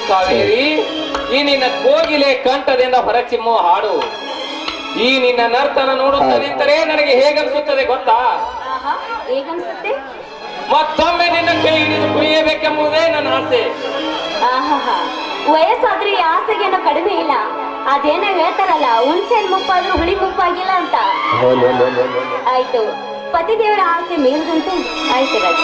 ಕಾವೇರಿ, ಈ ನಿನ್ನ ಕೋಗಿಲೆ ಕಂಠದಿಂದ ಹೊರಚಿಮ್ಮೋ ಹಾಡು. ಈ ನಿನ್ನ ನರ್ತನ ನೋಡುತ್ತಾ ನಿಂತರೆ ನನಗೆ ಹೇಗನ್ಸುತ್ತದೆ ಗೊತ್ತಾ? ಹೇಗನ್ಸುತ್ತೆ? ಮತ್ತೊಮ್ಮೆ ನಿನ್ನ ಕೈ ಹಿಡಿದು ಕುಣಿಯಬೇಕೆಂಬುದೇ ನನ್ನ ಆಸೆ. ವಯಸ್ಸಾದ್ರೆ ಈ ಆಸೆಗೇನು ಕಡಿಮೆ ಇಲ್ಲ. ಅದೇನೋ ಹೇಳ್ತಾರಲ್ಲ, ಹುಣ್ಸೆನ್ ಮುಪ್ಪಾದ್ರೂ ಹುಳಿ ಮುಪ್ಪಾಗಿಲ್ಲ ಅಂತ. ಆಯ್ತು, ಪತಿದೇವರ ಆಸೆ ಮೇಲ್ಗಂತೆ. ಆಯ್ತು ರಾಜ.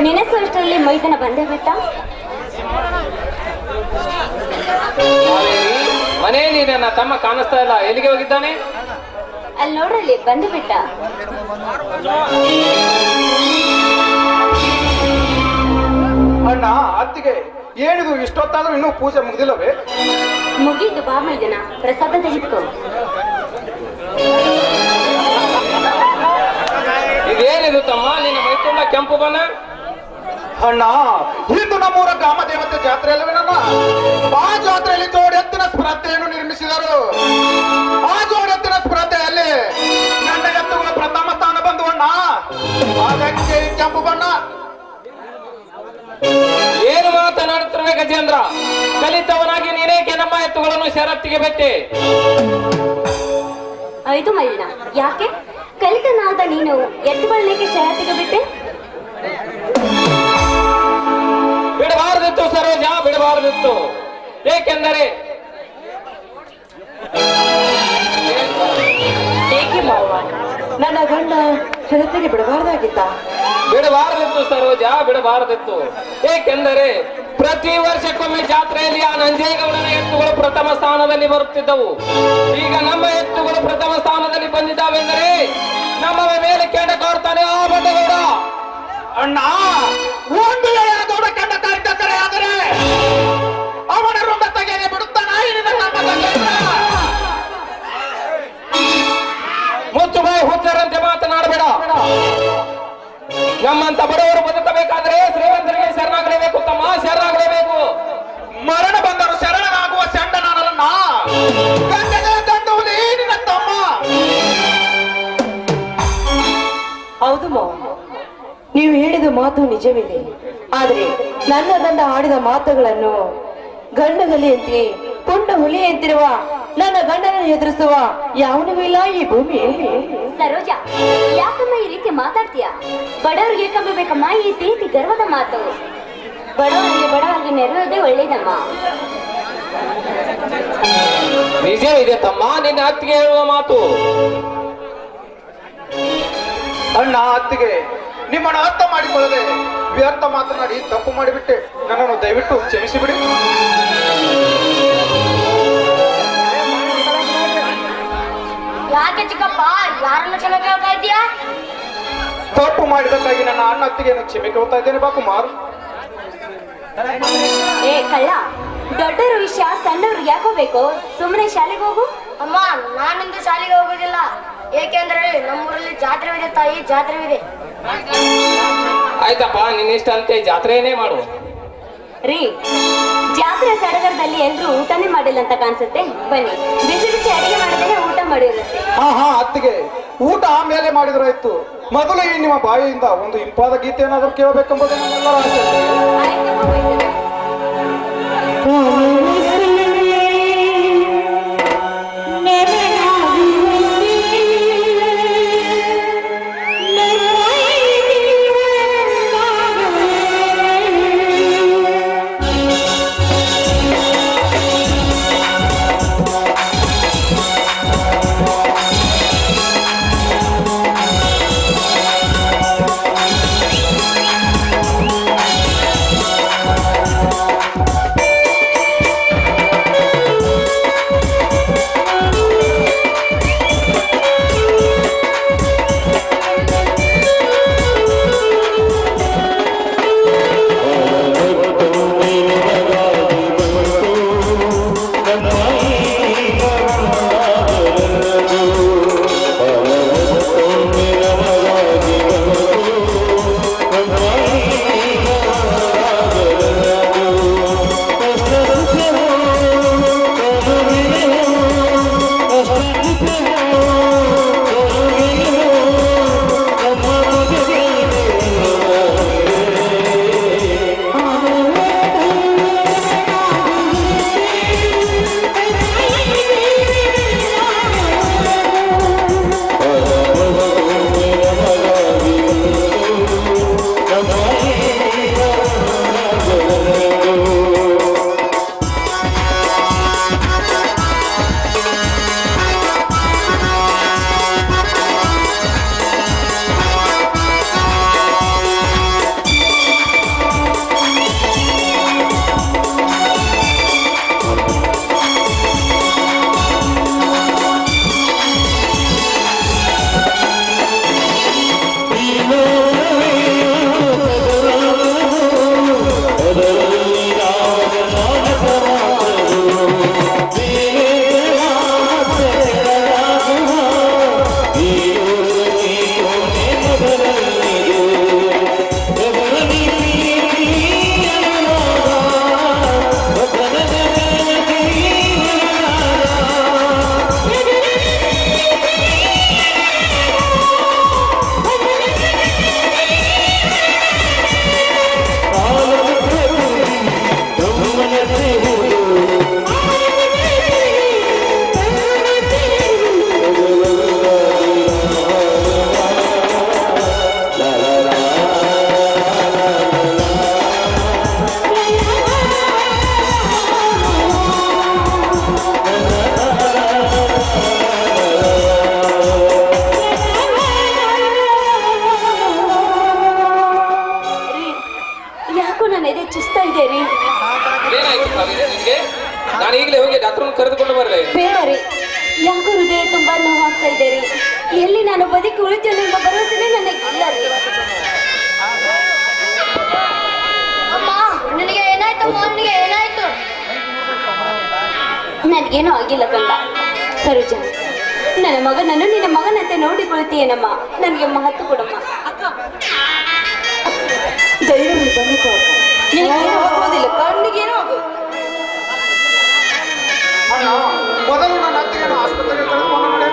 ನೆನೆಸುವಷ್ಟರಲ್ಲಿ ಮೈದನ ಬಂದೇ ಬಿಟ್ಟ. ಮನೆಯಲ್ಲಿ ನನ್ನ ತಮ್ಮ ಕಾಣಿಸ್ತಾ ಇಲ್ಲ, ಎಲ್ಲಿಗೆ ಹೋಗಿದ್ದಾನೆ? ಅಲ್ಲಿ ನೋಡ್ರಲ್ಲಿ ಬಂದು ಬಿಟ್ಟ. ಅಣ್ಣ, ಅತ್ತಿಗೆ ಏನಿದು ಇಷ್ಟೊತ್ತಾದ್ರೂ ಇನ್ನೂ ಪೂಜೆ ಮುಗಿದಿಲ್ಲವೇ? ಮುಗಿದ್ದು ಬಾ ಮೈದನ, ಪ್ರಸಾದ ತೆಗೆದುಕೋ. ಇದೇನಿದು ತಮ್ಮ, ನಿನ್ನ ಮೈ ತುಂಬ ಕೆಂಪು ಬಣ್ಣ? ಅಣ್ಣ, ಇಂದು ನಮ್ಮೂರ ಗ್ರಾಮ ದೇವತೆ ಜಾತ್ರೆ ಅಲ್ಲವೇನಣ್ಣ? ಆ ಜಾತ್ರೆಯಲ್ಲಿ ಜೋಡೆತ್ತಿನ ಸ್ಪರ್ಧೆಯನ್ನು ನಿರ್ಮಿಸಿದರು. ಆ ಜೋಡೆತ್ತಿನ ಸ್ಪರ್ಧೆಯಲ್ಲಿ ನನ್ನ ಎತ್ತುಗಳ ಪ್ರಥಮ ಸ್ಥಾನ ಬಂದು ಅಣ್ಣ, ಅದಕ್ಕೆ ಕೆಂಪು ಬಣ್ಣ. ಏನು ಮಾತನಾಡುತ್ತಿರುವೆ ಗಜೇಂದ್ರ? ಕಲಿತವನಾಗಿ ನೀನೇಕೆ ನಮ್ಮ ಎತ್ತುಗಳನ್ನು ಷರತ್ತಿಗೆ ಬಿಟ್ಟೆ? ಆಯ್ತು ಮೈದನ, ಯಾಕೆ ಕಲಿತನಾದ ನೀನು ಎತ್ತುಗಳನ್ನೇಕೆ ಷರತ್ತಿಗೆ ಬಿಟ್ಟೆ? ಬಿಡಬಾರದಿತ್ತು ಸರೋಜ, ಬಿಡಬಾರದಿತ್ತು. ಏಕೆಂದರೆ ಏಕೆ ಮಾವ, ನನ್ನ ಗಂಡ ಷರತ್ತಿಗೆ ಬಿಡಬಾರ್ದಾಗಿತ್ತ? ಬಿಡಬಾರದಿತ್ತು ಸರೋಜ, ಬಿಡಬಾರದಿತ್ತು. ಏಕೆಂದರೆ ಪ್ರತಿ ವರ್ಷಕ್ಕೊಮ್ಮೆ ಜಾತ್ರೆಯಲ್ಲಿ ಆ ನಂಜೇಗೌಡನ ಎತ್ತುಗಳು ಪ್ರಥಮ ಸ್ಥಾನದಲ್ಲಿ ಬರುತ್ತಿದ್ದವು. ಈಗ ನಮ್ಮ ಎತ್ತುಗಳು ಪ್ರಥಮ ಸ್ಥಾನದಲ್ಲಿ ಬಂದಿದ್ದಾವೆಂದರೆ ನಮ್ಮ ಮೇಲೆ ಕೆಂಡ ಕಾಡ್ತಾನೆ ಆ ಬಂಡಗೌಡ. ಅಣ್ಣ, ಒಂದು ದೊಡ್ಡ ಕೆಂಡ ಕಾರ್ಯಕರ್ತರೆ ಆದರೆ ಅವನ ರುಂಡ ತೆಗೆಯದೆ ಬಿಡುತ್ತಾನ. ಮುಚ್ಚು ಬಾಯಿ, ಹುಚ್ಚರಂತೆ ಮಾತನಾಡಬೇಡ. ನಮ್ಮಂತ ಬಡವರು ಬದುಕಬೇಕಾದ್ರೆ ಶ್ರೀಮಂತರಿಗೆ ಶರಣಾಗಲೇಬೇಕು ತಮ್ಮ, ಶರಣಾಗಲೇಬೇಕು. ಮರಣ ಬಂದರು ಶರಣನಾಗುವ ಚಂಡ ನಾನಲ್ಲ. ಗಂಡನ ಗಂಡ ಮಾತು ನಿಜವಿದೆ. ಆದ್ರೆ ನನ್ನ ಗಂಡ ಆಡಿದ ಮಾತುಗಳನ್ನು ಗಂಡ ಹುಲಿಯಂತೆ ಕೊಂಡ ಹುಲಿಯಂತಿರುವ ನನ್ನ ಗಂಡನನ್ನು ಎದುರಿಸುವ ಯಾವನೂ ಇಲ್ಲ ಈ ಭೂಮಿಯಲ್ಲಿ. ಸರೋಜ, ಯಾಕಮ್ಮ ಈ ರೀತಿ ಮಾತಾಡ್ತೀಯ? ಬಡವರಿಗೆ ಕಮ್ಮಿ ಬೇಕಮ್ಮ ಈ ರೀತಿ ಗರ್ವದ ಮಾತು. ಬಡವರಿಗೆ ನೆರವೇದೇ ಒಳ್ಳೇದಮ್ಮ. ನಿಜವಿದೆ ತಮ್ಮ ನಿನ್ನ ಅತ್ತಿಗೆ ಹೇಳುವ ಮಾತು. ಅಣ್ಣ ಅತ್ತಿಗೆ, ನಿಮ್ಮನ್ನು ಅರ್ಥ ಮಾಡಿಕೊಳ್ಳದೆ ವ್ಯರ್ಥ ಮಾತನಾಡಿ ತಪ್ಪು ಮಾಡಿಬಿಟ್ಟೆ. ನನ್ನನ್ನು ದಯವಿಟ್ಟು ಕ್ಷಮಿಸಿಬಿಡಿ. ಯಾಕೆ ಚಿಕ್ಕಪ್ಪ ಯಾರನ್ನ ಕ್ಷಮೆ ಕೇಳ್ತಾ ಇದೀಯಾ? ತಪ್ಪು ಮಾಡಿದಕ್ಕಾಗಿ ನನ್ನ ಅಣ್ಣ ಅತ್ತಿಗೆಯನ್ನು ಕ್ಷಮೆ ಕೇಳ್ತಾ ಇದ್ದೇನೆ ಬಾ ಕುಮಾರ್. ಏ ಕಳ್ಳ, ದೊಡ್ಡರ ವಿಷಯ ಸಣ್ಣವ್ರಿಗೆ ಯಾಕೋ ಬೇಕು? ಸುಮ್ಮನೆ ಶಾಲೆಗೆ ಹೋಗು. ಅಮ್ಮ, ನಾನಿಂದು ಶಾಲೆಗೆ ಹೋಗೋದಿಲ್ಲ. ಏಕೆಂದ್ರೆ ನಮ್ಮೂರಲ್ಲಿ ಜಾತ್ರೆ ಇದೆ ತಾಯಿ, ಜಾತ್ರೆ ಇದೆ. ಆಯ್ತಪ್ಪ, ನಿನ್ನಿಷ್ಟ ಅಂತೆ ಜಾತ್ರೆಯೇ ಮಾಡು. ರೀ, ಜಾತ್ರೆ ಸಡಗರದಲ್ಲಿ ಎಲ್ರು ಊಟನೇ ಮಾಡಿಲ್ಲ ಅಂತ ಕಾಣಿಸುತ್ತೆ. ಬನ್ನಿ, ಬಿಸಿ ಬಿಸಿ ಅಡಿಗೆ ಮಾಡಿದ್ರೆ ಊಟ ಮಾಡಿರುತ್ತೆ. ಹಾ ಅತ್ತಿಗೆ, ಊಟ ಆಮೇಲೆ ಮಾಡಿದ್ರಾಯ್ತು. ಮೊದಲು ಈ ನಿಮ್ಮ ಬಾಯಿಯಿಂದ ಒಂದು ಇಂಪಾದ ಗೀತೆ ಏನಾದರೂ ಕೇಳಬೇಕೆಂಬುದು ನಮ್ಮೆಲ್ಲರ ಆಸೆ. ಆಯ್ತಪ್ಪ, ಬೈತಾರೆ. ನಾನು ಈಗಲೇ ಹೋಗಿ ಡಾಕ್ಟರ್ನ ಕರೆದುಕೊಂಡು ಬರಲೇ? ಬೇಡ ರೀ, ಯಾಕೋ ಹೃದಯ ತುಂಬಾ ನೋವಾಗ್ತಾ ಇದೆ ರೀ. ಎಲ್ಲಿ ನಾನು ಬದುಕಿ ಉಳಿತೇನೆ ಎಂಬ ಭರವಸೆನೇ ನನಗಿಲ್ಲ ರೀ. ಅಮ್ಮ, ನಿನಗೆ ಏನಾಯ್ತಮ್ಮ? ನಿನಗೆ ಏನಾಯ್ತು? ನನಗೇನೂ ಆಗಿಲ್ಲ ಕಂದ. ಸರೋಜ, ನನ್ನ ಮಗನನ್ನು ನಿನ್ನ ಮಗನಂತೆ ನೋಡಿಕೊಳ್ತೀಯೇನಮ್ಮ. ನನಗೆ ಮಹತ್ವ ಕೊಡಮ್ಮ. ಧೈರ್ಯವಾಗಿ ಬಂದಿಕೋ ಅಕ್ಕ. ನಿನಗೇನು ಆಗೋದಿಲ್ಲ, ಕಣ್ಣಿಗೇನು ಆಗೋದು. ಅಣ್ಣ, ಮೊದಲು ನನ್ನ ಅತ್ತಿಗೆಯನ್ನು ಆಸ್ಪತ್ರೆಗೆ ಕರೆದುಕೊಂಡು ನಡೆ.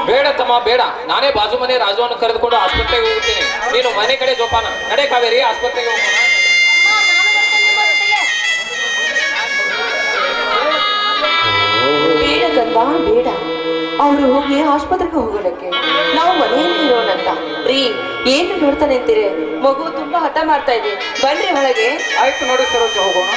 ಬೇಡ ತಮ್ಮ ಬೇಡ, ನಾನೇ ಬಾಜು ಮನೆ ರಾಜುವನ್ನು ಕರೆದುಕೊಂಡು ಆಸ್ಪತ್ರೆಗೆ ಹೋಗುತ್ತೇನೆ. ನೀನು ಮನೆ ಕಡೆ ಜೋಪಾನ. ನಡೆ ಕಾವೇರಿ, ಆಸ್ಪತ್ರೆಗೆ ಹೋಗೋಣ. ಅಮ್ಮ, ನಾನು ಬರ್ತೇನೆ ನಿಮ್ಮ ಜೊತೆಗೆ. ಬೇಡ ಕಂದ, ಬೇಡ. ಅವರು ಹೋಗಿ ಆಸ್ಪತ್ರೆಗೆ ಹೋಗೋದಕ್ಕೆ ನಾವು ಮನೆಯಲ್ಲಿ ಇರೋಣಂತ. ರೀ, ಏನು ನೋಡ್ತಾ ನಿಂತೀರಿ? ಮಗು ತುಂಬಾ ಹಠ ಮಾಡ್ತಾ ಇದೆ, ಬನ್ರಿ ಒಳಗೆ. ಆಯ್ತು ನೋಡಿ ಸರೋಜ, ಹೋಗೋಣ.